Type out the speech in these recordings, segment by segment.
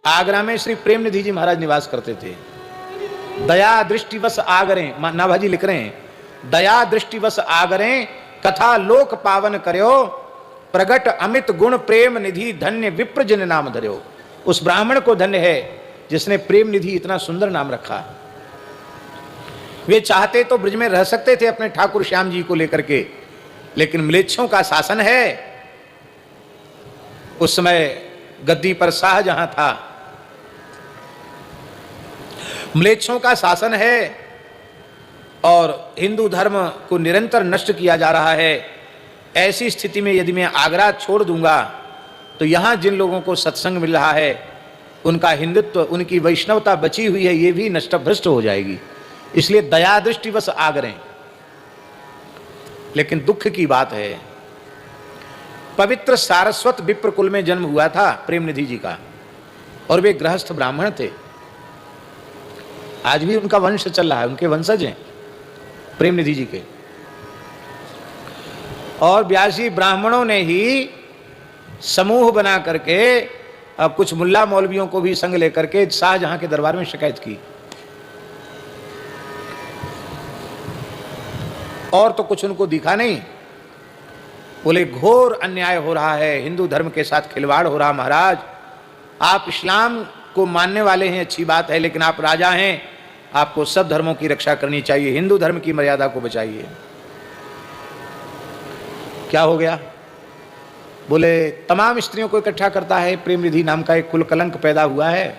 आगरा में श्री प्रेमनिधि जी महाराज निवास करते थे। दया दृष्टिवश आगरे, नाभाजी लिख रहे हैं, दया दृष्टिवश आगरे कथा लोक पावन करयो, प्रगट अमित गुण प्रेम निधि धन्य विप्र जिन नाम धर्यो। उस ब्राह्मण को धन्य है जिसने प्रेम निधि इतना सुंदर नाम रखा। वे चाहते तो ब्रज में रह सकते थे अपने ठाकुर श्याम जी को लेकर के, लेकिन म्लेच्छों का शासन है। उस समय गद्दी पर शाहजहां था, म्लेच्छों का शासन है और हिंदू धर्म को निरंतर नष्ट किया जा रहा है। ऐसी स्थिति में यदि मैं आगरा छोड़ दूंगा तो यहां जिन लोगों को सत्संग मिल रहा है उनका हिंदुत्व, उनकी वैष्णवता बची हुई है, ये भी नष्ट भ्रष्ट हो जाएगी। इसलिए दया दृष्टि बस आगरे। लेकिन दुख की बात है, पवित्र सारस्वत विप्र कुल में जन्म हुआ था प्रेमनिधि जी का, और वे गृहस्थ ब्राह्मण थे। आज भी उनका वंश चल रहा है, उनके वंशज हैं प्रेमनिधि जी के। और ब्यासी ब्राह्मणों ने ही समूह बना करके अब कुछ मुल्ला मौलवियों को भी संग लेकर के शाहजहां के दरबार में शिकायत की। और तो कुछ उनको दिखा नहीं। बोले घोर अन्याय हो रहा है, हिंदू धर्म के साथ खिलवाड़ हो रहा। महाराज आप इस्लाम को मानने वाले हैं, अच्छी बात है, लेकिन आप राजा हैं, आपको सब धर्मों की रक्षा करनी चाहिए, हिंदू धर्म की मर्यादा को बचाइए। क्या हो गया? बोले तमाम स्त्रियों को इकट्ठा करता है, प्रेमनिधि नाम का एक कुल कलंक पैदा हुआ है,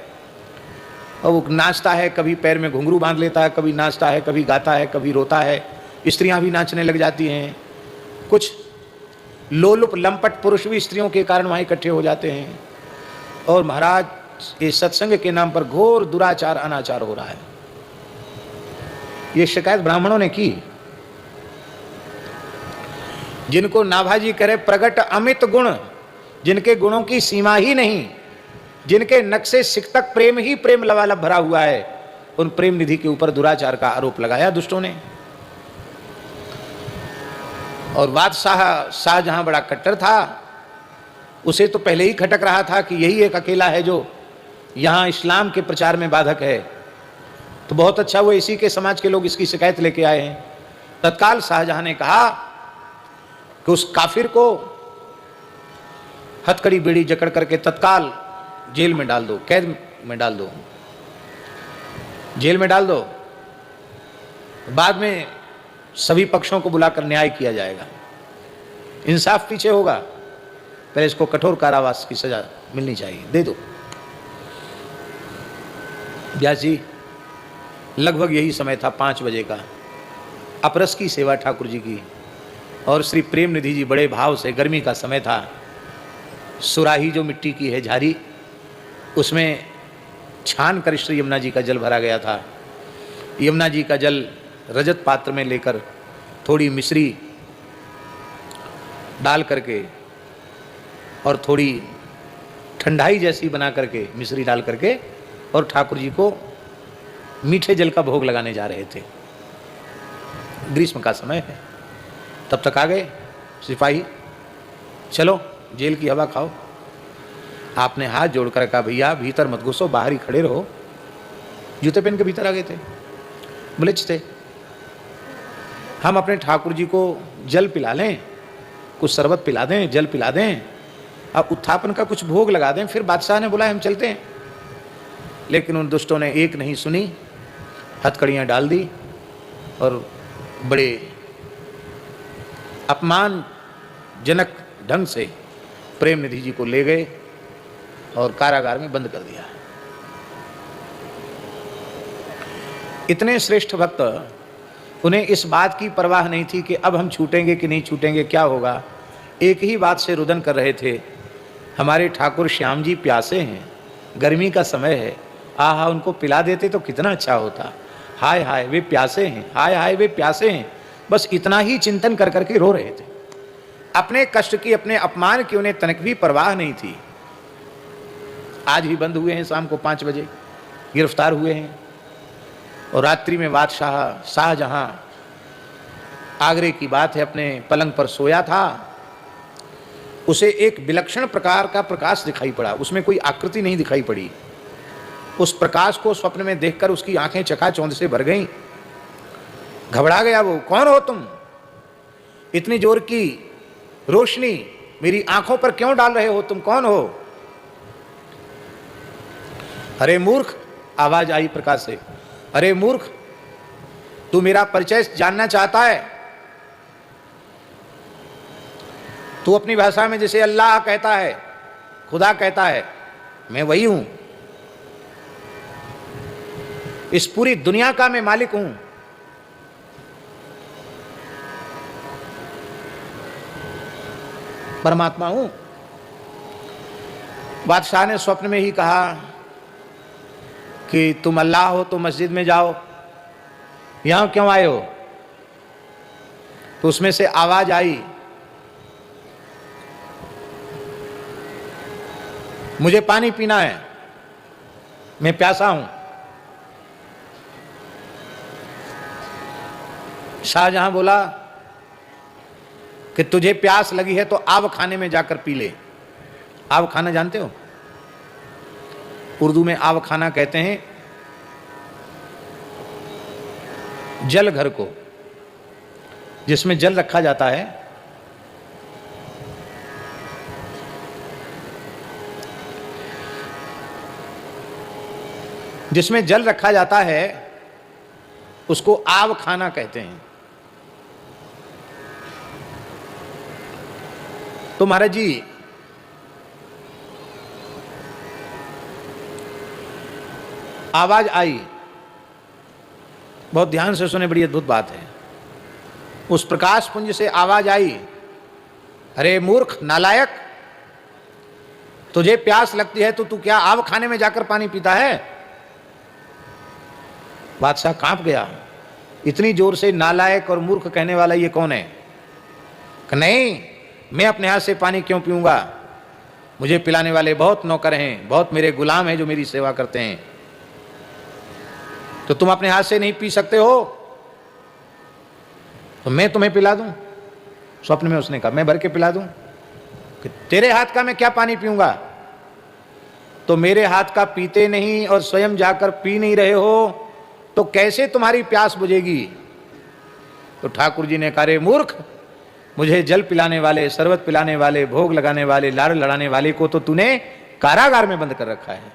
और वो नाचता है, कभी पैर में घुंघरू बांध लेता है, कभी नाचता है, कभी गाता है, कभी रोता है, स्त्रियां भी नाचने लग जाती हैं। कुछ लोलुप लंपट पुरुष भी स्त्रियों के कारण वहाँ इकट्ठे हो जाते हैं। और महाराज इस सत्संग के नाम पर घोर दुराचार अनाचार हो रहा है। ये शिकायत ब्राह्मणों ने की। जिनको नाभाजी करे प्रगट अमित गुण, जिनके गुणों की सीमा ही नहीं, जिनके नक्शे सिकतक प्रेम ही प्रेम लवालब भरा हुआ है, उन प्रेम निधि के ऊपर दुराचार का आरोप लगाया दुष्टों ने। और बादशाह शाहजहां बड़ा कट्टर था, उसे तो पहले ही खटक रहा था कि यही एक अकेला है जो यहां इस्लाम के प्रचार में बाधक है। तो बहुत अच्छा, वो इसी के समाज के लोग इसकी शिकायत लेके आए हैं। तत्काल शाहजहां ने कहा कि उस काफिर को हथकड़ी बेड़ी जकड़ करके तत्काल जेल में डाल दो, कैद में डाल दो, जेल में डाल दो। बाद में सभी पक्षों को बुलाकर न्याय किया जाएगा, इंसाफ पीछे होगा, पहले इसको कठोर कारावास की सजा मिलनी चाहिए, दे दो। व्यास जी लगभग यही समय था 5 बजे का, अपरस की सेवा ठाकुर जी की, और श्री प्रेमनिधि जी बड़े भाव से, गर्मी का समय था, सुराही जो मिट्टी की है झारी, उसमें छान कर श्री यमुना जी का जल भरा गया था। यमुना जी का जल रजत पात्र में लेकर थोड़ी मिश्री डाल करके और थोड़ी ठंडाई जैसी बना करके मिश्री डाल करके और ठाकुर जी को मीठे जल का भोग लगाने जा रहे थे। ग्रीष्म का समय है। तब तक आ गए सिपाही, चलो जेल की हवा खाओ। आपने हाथ जोड़कर कहा भैया भीतर मत घुसो, बाहर ही खड़े रहो। जूते पहन के भीतर आ गए थे, म्लेच्छ थे। हम अपने ठाकुर जी को जल पिला लें, कुछ शरबत पिला दें, जल पिला दें, अब उत्थापन का कुछ भोग लगा दें, फिर बादशाह ने बुलाया हम चलते हैं। लेकिन उन दुष्टों ने एक नहीं सुनी, हथकड़ियाँ डाल दी और बड़े अपमानजनक ढंग से प्रेमनिधि जी को ले गए और कारागार में बंद कर दिया। इतने श्रेष्ठ भक्त, उन्हें इस बात की परवाह नहीं थी कि अब हम छूटेंगे कि नहीं छूटेंगे, क्या होगा। एक ही बात से रुदन कर रहे थे, हमारे ठाकुर श्याम जी प्यासे हैं, गर्मी का समय है, आहा उनको पिला देते तो कितना अच्छा होता। हाय हाय वे प्यासे हैं, हाय हाय वे प्यासे हैं। बस इतना ही चिंतन कर करके रो रहे थे। अपने कष्ट की, अपने अपमान की उन्हें तनिक भी परवाह नहीं थी। आज ही बंद हुए हैं, शाम को 5 बजे गिरफ्तार हुए हैं। और रात्रि में बादशाह शाहजहां, आगरे की बात है, अपने पलंग पर सोया था। उसे एक विलक्षण प्रकार का प्रकाश दिखाई पड़ा, उसमें कोई आकृति नहीं दिखाई पड़ी। उस प्रकाश को स्वप्न में देखकर उसकी आंखें चकाचौंध से भर गईं। घबरा गया वो, कौन हो तुम? इतनी जोर की रोशनी मेरी आंखों पर क्यों डाल रहे हो? तुम कौन हो? अरे मूर्ख, आवाज आई प्रकाश से, अरे मूर्ख, तू मेरा परिचय जानना चाहता है? तू अपनी भाषा में जैसे अल्लाह कहता है, खुदा कहता है, मैं वही हूं। इस पूरी दुनिया का मैं मालिक हूं। परमात्मा हूं। बादशाह ने स्वप्न में ही कहा कि तुम अल्लाह हो तो मस्जिद में जाओ, यहां क्यों आए हो? तो उसमें से आवाज आई, मुझे पानी पीना है, मैं प्यासा हूं। शाहजहां बोला कि तुझे प्यास लगी है तो आव खाने में जाकर पी ले। आव खाना जानते हो? उर्दू में आव खाना कहते हैं जल घर को, जिसमें जल रखा जाता है। जिसमें जल रखा जाता है उसको आव खाना कहते हैं। तो महाराज जी, आवाज आई, बहुत ध्यान से सुने, बड़ी अद्भुत बात है। उस प्रकाश पुंज से आवाज आई, अरे मूर्ख, नालायक, तुझे प्यास लगती है तो तू क्या आव खाने में जाकर पानी पीता है? बादशाह कांप गया। इतनी जोर से नालायक और मूर्ख कहने वाला ये कौन है? कि नहीं, मैं अपने हाथ से पानी क्यों पीऊंगा? मुझे पिलाने वाले बहुत नौकर हैं, बहुत मेरे गुलाम हैं जो मेरी सेवा करते हैं। तो तुम अपने हाथ से नहीं पी सकते हो तो मैं तुम्हें पिला दूं? स्वप्न में उसने कहा, मैं भर के पिला दूं? कि तेरे हाथ का मैं क्या पानी पीऊंगा? तो मेरे हाथ का पीते नहीं और स्वयं जाकर पी नहीं रहे हो तो कैसे तुम्हारी प्यास बुझेगी? तो ठाकुर जी ने कहा, रे मूर्ख, मुझे जल पिलाने वाले, शरबत पिलाने वाले, भोग लगाने वाले, लाड़ लड़ाने वाले को तो तूने कारागार में बंद कर रखा है।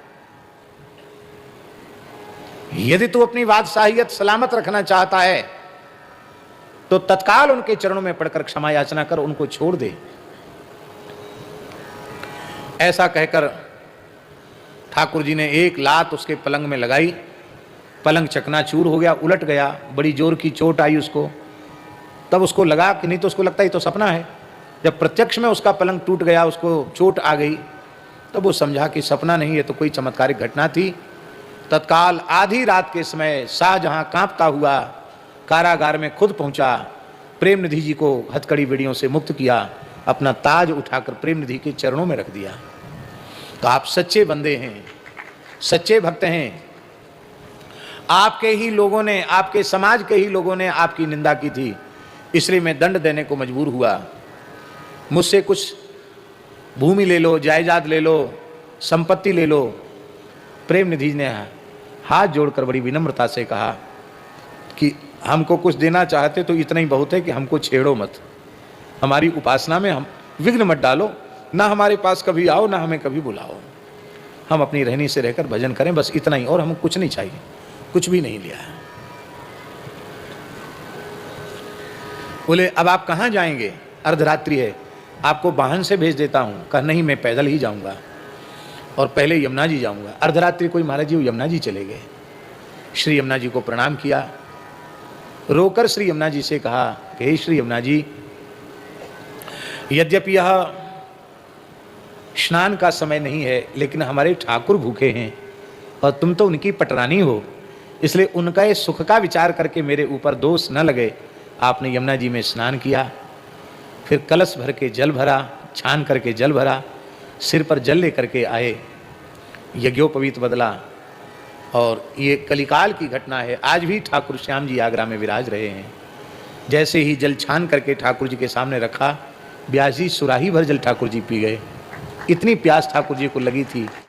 यदि तू अपनी बादशाहियत सलामत रखना चाहता है तो तत्काल उनके चरणों में पड़कर क्षमा याचना कर, उनको छोड़ दे। ऐसा कहकर ठाकुर जी ने एक लात उसके पलंग में लगाई। पलंग चकनाचूर हो गया, उलट गया, बड़ी जोर की चोट आई उसको। तब उसको लगा कि नहीं तो उसको लगता ही तो सपना है। जब प्रत्यक्ष में उसका पलंग टूट गया, उसको चोट आ गई, तब वो समझा कि सपना नहीं है, तो कोई चमत्कारिक घटना थी। तत्काल आधी रात के समय शाहजहां कांपता हुआ कारागार में खुद पहुंचा, प्रेम निधि जी को हथकड़ी बेड़ियों से मुक्त किया, अपना ताज उठाकर प्रेम निधि के चरणों में रख दिया। तो आप सच्चे बंदे हैं, सच्चे भक्त हैं। आपके ही लोगों ने, आपके समाज के ही लोगों ने आपकी निंदा की थी, इसलिए मैं दंड देने को मजबूर हुआ। मुझसे कुछ भूमि ले लो, जायदाद ले लो, संपत्ति ले लो। प्रेम निधि ने हाथ जोड़कर बड़ी विनम्रता से कहा कि हमको कुछ देना चाहते तो इतना ही बहुत है कि हमको छेड़ो मत, हमारी उपासना में हम विघ्न मत डालो, ना हमारे पास कभी आओ, ना हमें कभी बुलाओ। हम अपनी रहनी से रहकर भजन करें, बस इतना ही, और हमें कुछ नहीं चाहिए। कुछ भी नहीं लिया है। बोले, अब आप कहाँ जाएंगे? अर्धरात्रि है, आपको वाहन से भेज देता हूँ। कहा, नहीं, मैं पैदल ही जाऊँगा और पहले यमुना जी जाऊँगा। अर्धरात्रि कोई महाराज जी यमुना जी चले गए। श्री यमुना जी को प्रणाम किया, रोकर श्री यमुना जी से कहा कि हे श्री यमुना जी, यद्यपि यह स्नान का समय नहीं है, लेकिन हमारे ठाकुर भूखे हैं और तुम तो उनकी पटरानी हो, इसलिए उनका ये सुख का विचार करके मेरे ऊपर दोष न लगे। आपने यमुना जी में स्नान किया, फिर कलश भर के जल भरा, छान करके जल भरा, सिर पर जल लेकर के आए, यज्ञोपवीत बदला। और ये कलिकाल की घटना है। आज भी ठाकुर श्याम जी आगरा में विराज रहे हैं। जैसे ही जल छान करके ठाकुर जी के सामने रखा, ब्यास जी सुराही भर जल ठाकुर जी पी गए। इतनी प्यास ठाकुर जी को लगी थी।